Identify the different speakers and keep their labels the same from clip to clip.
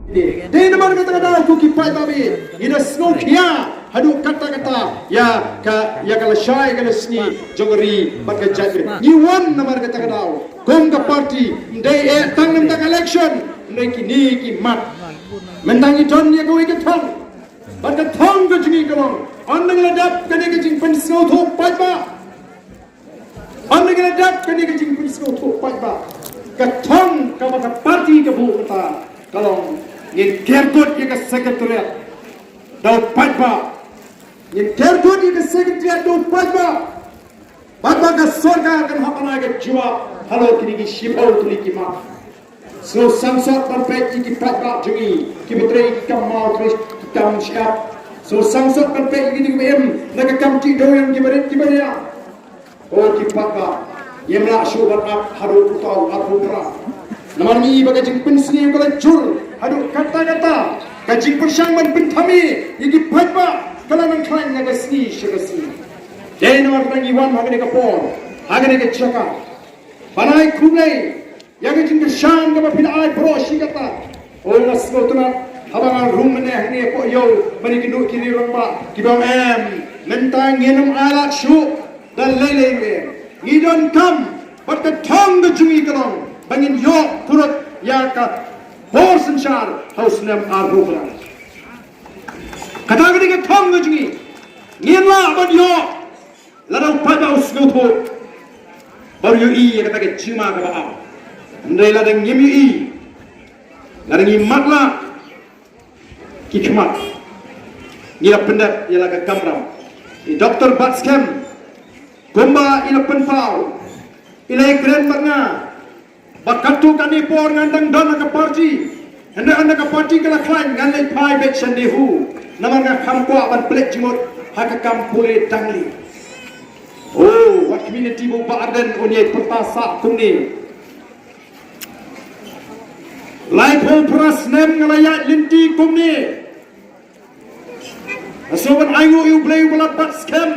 Speaker 1: Dia nama kata-kata aku kipai babi. Ina snow kia. Haduk kata-kata ya kalau syai kalau sni jongeri bagai jadri. Niwan nama kata-kata. Gong ke parti. Day tang nam tang election. Day kini ki mat. Mentangi ton dia kau ikat thong. Bagai thong ke jengi kau. Andang ladap kene ke jing pen snow tu paidbah. Andang ladap kene ke jing pen snow tu paidbah. Kethong kau bagai parti ke bu kata. Kalau yang kyrtong yang sekretariat dau paidbah yang kyrtong yang sekretariat dau paidbah paidbah ka sorga kan hapana ke jiwa halo kini ki shipau tuli ki ma so samsot perfect ki paidbah jungi ki betre ki kamau terus ki kam siap so samsot perfect ki em naga kam ti do yang ki bare oh ki paidbah yemla shubat ap haru utau apu pra namani bagai jing pensni kalau jul aduh kata-kata kajing pyrshah man pentami yigi paidbah kalau nang klan naga sni shagasi dai nomor nang iwan hagane ka por hagane ka chaka panai khulai yaga jing pyrshah ka pil ai pro shigata oi nasgotuna habang room ne hne ko yo bani kindu kiri ramba kibam mentang ngenam ala shu dan lele we don't come but the tongue the jungi kalong bangin yo turut ya ka horse and shar house nem arbukla kata gini ke thong ke jungi ngenla ban yo ladau pada usnu tho baru yo i kata ke cima ka ba ndai ladang nyem yo i ladang i matla ki khmat ngira pendat ya laga kamram i doktor batskem gomba ila penpau ilai kren banga bakatu kani por ngandang dona ka parti anda ka parti kala klan nganlai pai bet sandehu namar ka khamko ban plek jimot haka kampure tangli oh what community bo baadan onye pertasa kumni lai pol pras nem ngalaya linti kumni asoban ayu yu play balat bat scam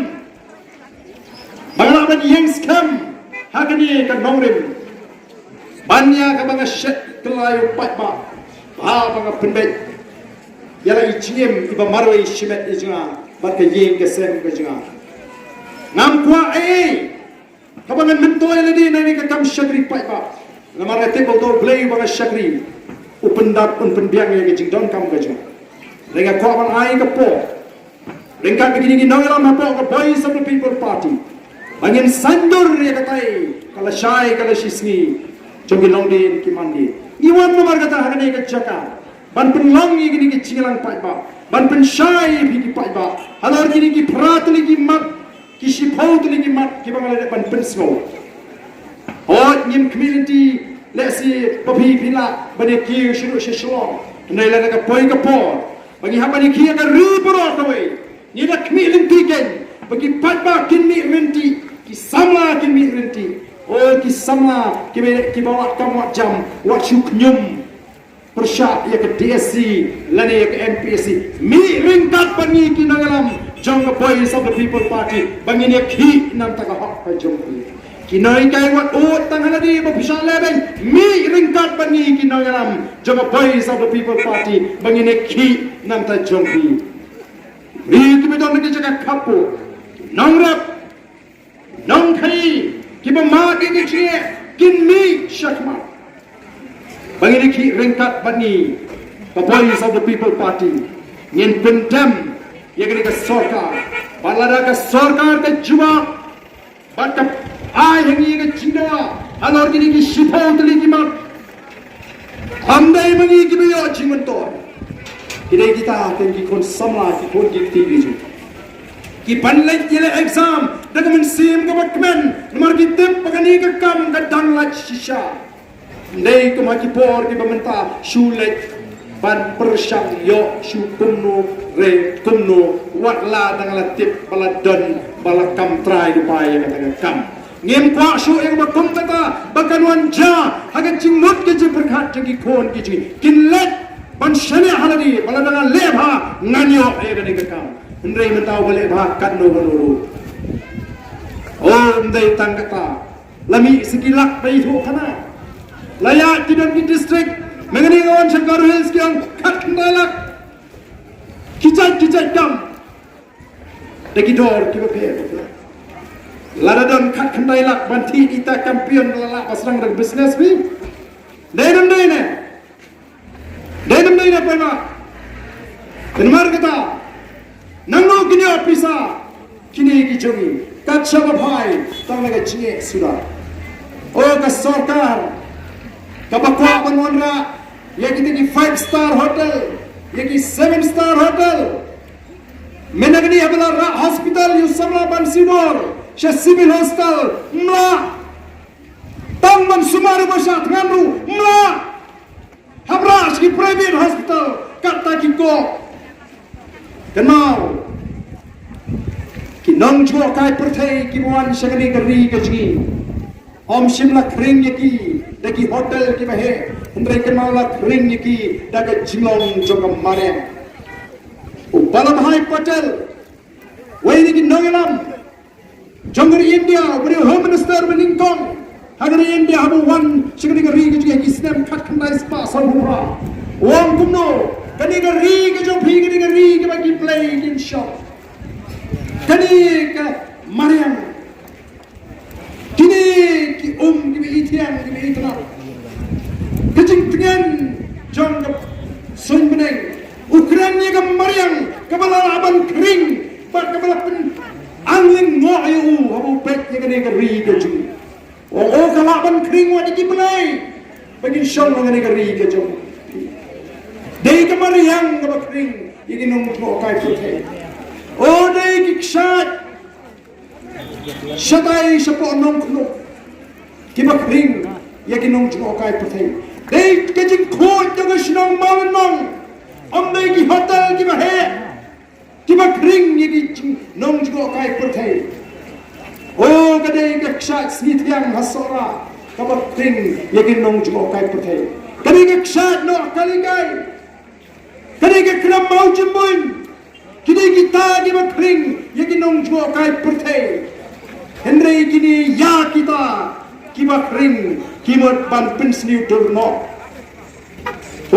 Speaker 1: bangla ban yang scam hakani ka nongrim banyak kabanga syek kelayu paidbah ba banga pendek yala ichiem iba marwai shimet ijunga barka yeng ke sem ke junga ngam kwa kabanga mentoy ladi nani ka kam syakri paidbah ngamara te bodo play banga syakri upendap un penbiang ye jing don kam ke junga renga kwa ban ai ka po renga begini ni nongalam ha po ka voice of the people party bangin sandur ye katai kala syai kala shisni jogi longdin ki mandi iwan nomor kata hagane ke chaka ban penlong gini ki cingalang paidbah ban pensyai bi ki paidbah halar gini ki pratli ki mat ki shipau tli ki mat ki bangale ban pensmo hot nyim community lesi papi pila bane ki shiru shishlo nei la ka poi ka por bagi habani ki ka rupro tawai ni da community ken bagi paidbah kin mi renti ki samla kin mi renti oh kisama ki bawa kamu jam what you nyum pyrshah ya ke DSC lani ya ke MPSC mi ringkat bani ki nangalam jong the voice of the people party bangin ya ki nam ta ka hak pa jong ki noi kai wat ut tang haladi ba pisa leben mi ringkat bani ki nangalam jong the voice of the people party bangin ya ki nam ta jong bi ri ki me don ki jaga kapu nongrap nong khari kiba ma gini cie kin mi shakma bangini ki ringkat bani the voice of the people party ngin pendam ye gini ka sarkar balada ka sarkar ka juba bat ka ai hangi ka chindawa alor gini ki shipau tli ki mat hamdai mangi ki biyo chimanto kidai kita kan ki kon samla ki kon ki ti ki panlek yele exam daga men sim ka bakmen nomor ki tip pagani ka kam ka danglat shisha ndai ko ma ki por ki bamenta shulet ban pyrshah yo shu kumno re kumno watla dangala tip baladon balakam trai dupai ka daga kam ngem kwa shu yang bakum kata bakanwan ja haga cingmut ke jiperkhat jagi kon ki kinlet ban shane haladi baladanga lebha nganyo e ga daga kam ndai mentau balik bahkan no menuru oh ndai tangkata lami sekilak bai thu kana layak tidak di distrik Mengenai kawan Sengkaru Hills yang kat kendalak kicai dam dagi dor ki bepe ladadon kat kendalak banti ita kampion lalak pasrang dak business bi denam dene pema tenmar kata nangno kini opisa kini ki jongi kat sababai tang laga cinge sudah oh ka sarkar kabakwa banwanra ya kita di 5-star hotel ya ki 7-star hotel menagni habla hospital yu samra ban sinor sha civil hostel mla tangman sumaru basat nganu mla habra ki private hospital kata ki ko kenau ki nong jo kai perthai ki wan shagani gari gaji om shimla kring yaki dagi hotel ki bahe Andre kenala kring yaki daga jingong jogam mare Upalam hai patel Waini ki nongelam Jongari India Beri Home Minister meningkong Hagari India habu wan Shagani gari gaji ki snem kat kandai spa salhura Wang kumno Kani gari gajo pi kani gari ki bagi play in shop Kani ka Mariam Kini ki ki itian ki itna Kecing dengan jong sun beneng Ukraina ke Mariam kepala aban kering pak kepala pen angin ngoyu habu pek yang ni keri keju oh kalau aban kering wadi ki belai bagi syong ngani keri keju dei ke Mariam ke kering ini nong ko kai putih oh dei ki ksat shatai sapo nong kno ki kering ya ki nong ko kai putih dei kejing khoi jaga sinong mawenong amdai ki hotel ki bahe ki kring ye ki nong ko kai putih oh kadai ka ksat smith yang hasora ka kring ye ki nong ko kai putih kadai ka ksat no kaligai kadai ka kram mau jembun kidai kita ki kring ye ki nong ko kai putih hendrai kini ya kita ki kring kimot ban pensniu durno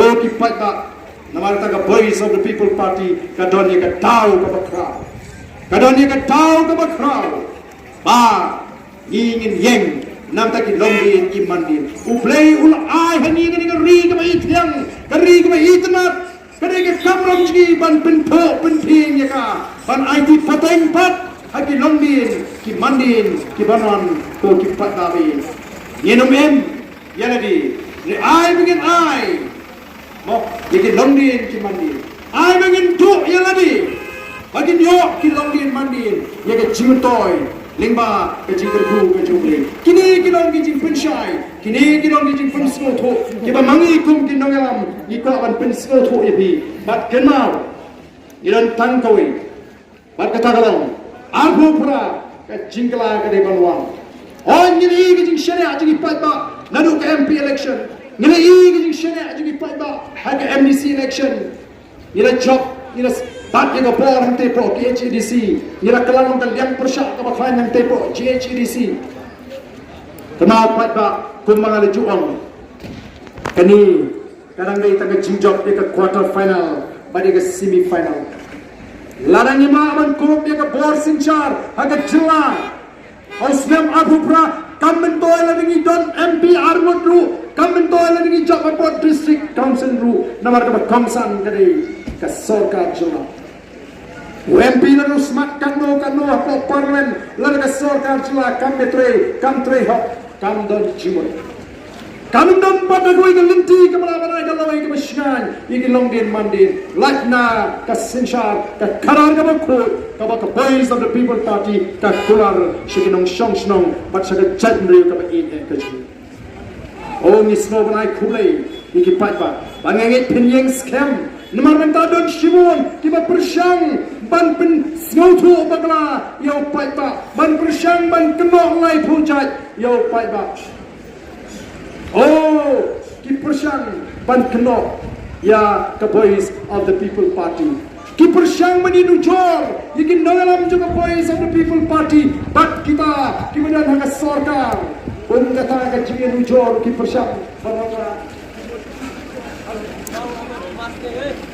Speaker 1: oh ki paidbah namarta ka voice of the people party kadonya ka tau ka bakra kadonya ka tau ka bakra ba ingin yeng namta ki lombi ki mandi uplay ul ai hani ka ri ka ithyang ka ri ka itna ka ri ka kamram ji ban pinpo pinping ya ka ban it pateng pat haki lombi ki mandin ki banan ko ki patabi yenum em yanadi ni ai begin ai mo yaki longdin ki mandin ai begin tu yanadi bagi yo ki longdin mandin yaki jimtoy lingba ke jingkerku ke jumli kini ki longdi jing penshai kini ki longdi jing pensmo tho ki ba mangi kum ki nongalam ni ko ban pensmo tho yepi bat kenau iran tangkoi bat kata kalong abu pra ke jingkla ke de banwang on ni ki jing sharia jing paidbah nadu ke MP election nila igi jing shene jing paidbah haga MDC election nila job nila bat yang bor hante pro KHDC nila kelang tal yang pyrshah ka bakhan hante pro GHDC kenal paidbah kumang juang kani kadang dai taga jingjok dia ke quarter final badi ke semi final larang ma ban kup dia ke bor sinchar haga jela Osnam Abu Pra Kamen toilet ini don MP Armut ru Kamen toilet ini Jakarta District Council ru namar ka kongsan kadi ka sarkar jela MP lalu smart kano ko parlimen lalu ka sarkar jela kam tre hok kam don jimun kam don patagoi ka linti ka malabana ka lawai ka masyan iki longdin mandin lakna ka sinshar ka karar ka bakut ka boys of the people party ka kular shikinong shongshnong bat sa ka jadri ka ba in ka ji oh ni snow banai kulay iki paidbah bangangit pinyeng scam namar menta don shimon ki ba pyrshang ban pin snowthu bagla yo paidbah ban pyrshang ban kenok lai phujat yo paidbah oh ki pyrshang ban kenok ya ka boys of the people party ki pyrshang maninu jor yikin nongalam juga boys of the people party bat kita kemudian hanga sarkar pun kata ka jingen jor ki pyrshang banana
Speaker 2: Okay.